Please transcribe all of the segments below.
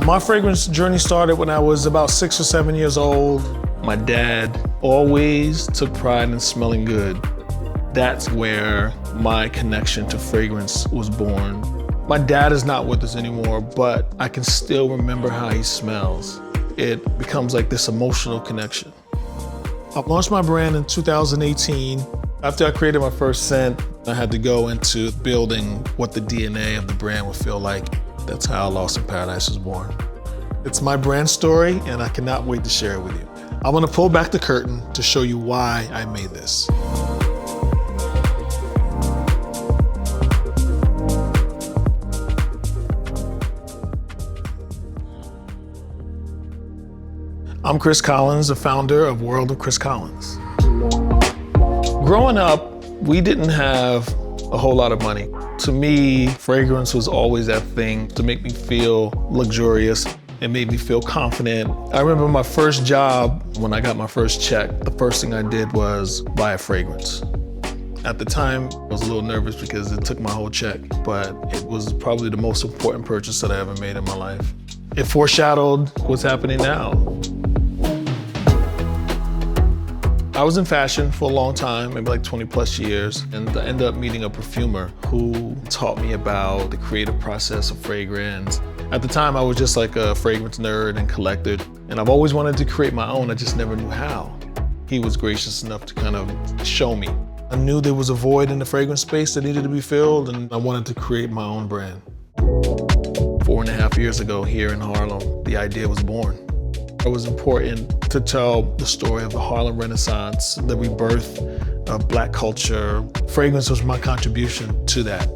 My fragrance journey started when I was about 6 or 7 years old. My dad always took pride in smelling good. That's where my connection to fragrance was born. My dad is not with us anymore, but I can still remember how he smells. It becomes like this emotional connection. I launched my brand in 2018. After I created my first scent, I had to go into building what the DNA of the brand would feel like. That's how Lost in Paradise was born. It's my brand story, and I cannot wait to share it with you. I'm gonna pull back the curtain to show you why I made this. I'm Chris Collins, the founder of World of Chris Collins. Growing up, we didn't have a whole lot of money. To me, fragrance was always that thing to make me feel luxurious. It made me feel confident. I remember my first job, when I got my first check, the first thing I did was buy a fragrance. At the time, I was a little nervous because it took my whole check, but it was probably the most important purchase that I ever made in my life. It foreshadowed what's happening now. I was in fashion for a long time, maybe like 20 plus years, and I ended up meeting a perfumer who taught me about the creative process of fragrance. At the time, I was just like a fragrance nerd and collector, and I've always wanted to create my own, I just never knew how. He was gracious enough to kind of show me. I knew there was a void in the fragrance space that needed to be filled, and I wanted to create my own brand. 4.5 years ago here in Harlem, the idea was born. It was important to tell the story of the Harlem Renaissance, the rebirth of Black culture. Fragrance was my contribution to that.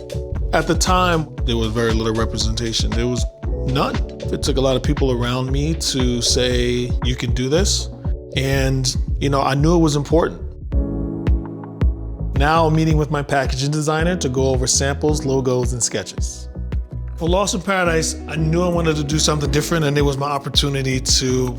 At the time, there was very little representation. There was none. It took a lot of people around me to say, you can do this. And, I knew it was important. Now I'm meeting with my packaging designer to go over samples, logos, and sketches. For Lost in Paradise, I knew I wanted to do something different, and it was my opportunity to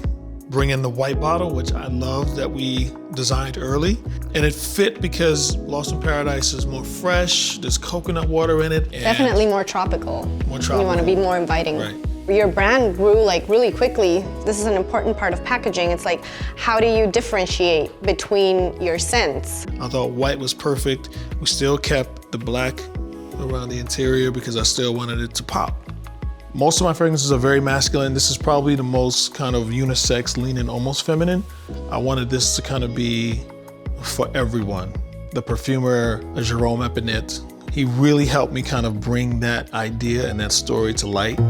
bring in the white bottle, which I love that we designed early. And it fit because Lost in Paradise is more fresh, there's coconut water in it. Definitely more tropical. More tropical. You want to be more inviting. Right. Your brand grew really quickly. This is an important part of packaging. It's like, how do you differentiate between your scents? I thought white was perfect. We still kept the black around the interior because I still wanted it to pop. Most of my fragrances are very masculine. This is probably the most kind of unisex, leaning, almost feminine. I wanted this to kind of be for everyone. The perfumer, Jerome Epinette, he really helped me kind of bring that idea and that story to light.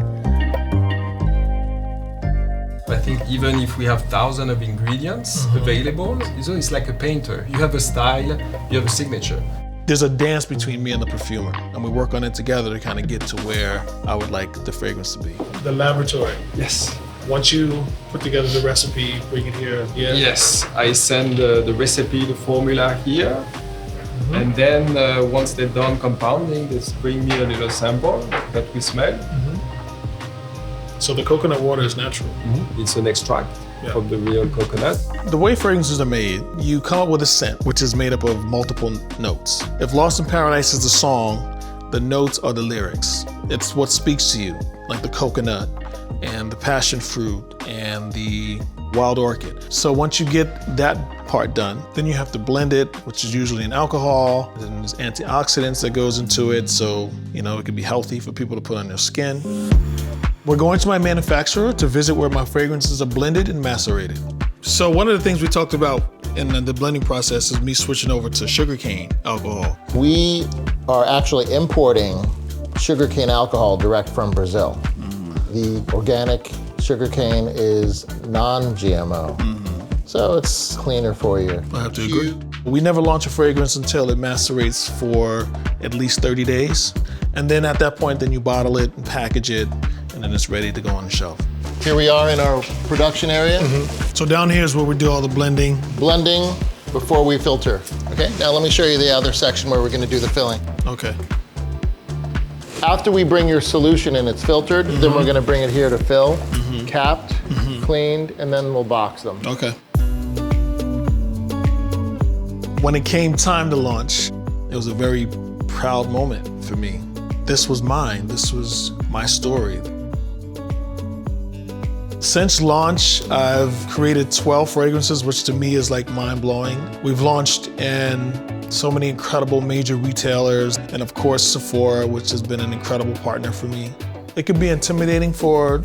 I think even if we have thousands of ingredients available, it's like a painter. You have a style, you have a signature. There's a dance between me and the perfumer, and we work on it together to kind of get to where I would like the fragrance to be. The laboratory. Yes. Once you put together the recipe, bring it here. Yeah. Yes, I send the recipe, the formula here, and then once they're done compounding, they bring me a little sample that we smell. So the coconut water is natural. It's an extract of the real coconut. The way fragrances are made, you come up with a scent, which is made up of multiple notes. If Lost in Paradise is the song, the notes are the lyrics. It's what speaks to you, like the coconut and the passion fruit and the wild orchid. So once you get that part done, then you have to blend it, which is usually an alcohol. Then there's antioxidants that goes into it, so it can be healthy for people to put on their skin. We're going to my manufacturer to visit where my fragrances are blended and macerated. So one of the things we talked about in the blending process is me switching over to sugarcane alcohol. We are actually importing sugarcane alcohol direct from Brazil. The organic sugarcane is non-GMO, so it's cleaner for you. I have to agree. We never launch a fragrance until it macerates for at least 30 days. And then at that point, then you bottle it and package it, and then it's ready to go on the shelf. Here we are in our production area. So down here is where we do all the blending. Blending before we filter. Okay, now let me show you the other section where we're gonna do the filling. Okay. After we bring your solution and it's filtered, then we're gonna bring it here to fill, capped, cleaned, and then we'll box them. Okay. When it came time to launch, it was a very proud moment for me. This was mine. This was my story. Since launch, I've created 12 fragrances, which to me is like mind-blowing. We've launched in so many incredible major retailers, and of course Sephora, which has been an incredible partner for me. It could be intimidating for,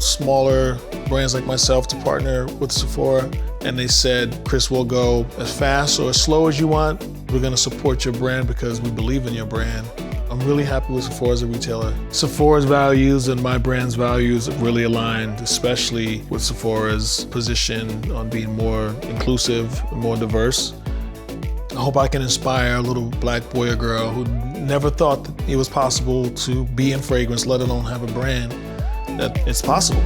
smaller brands like myself to partner with Sephora, and they said, Chris, we'll go as fast or as slow as you want. We're gonna support your brand because we believe in your brand. I'm really happy with Sephora as a retailer. Sephora's values and my brand's values really aligned, especially with Sephora's position on being more inclusive and more diverse. I hope I can inspire a little black boy or girl who never thought that it was possible to be in fragrance, let alone have a brand, that it's possible.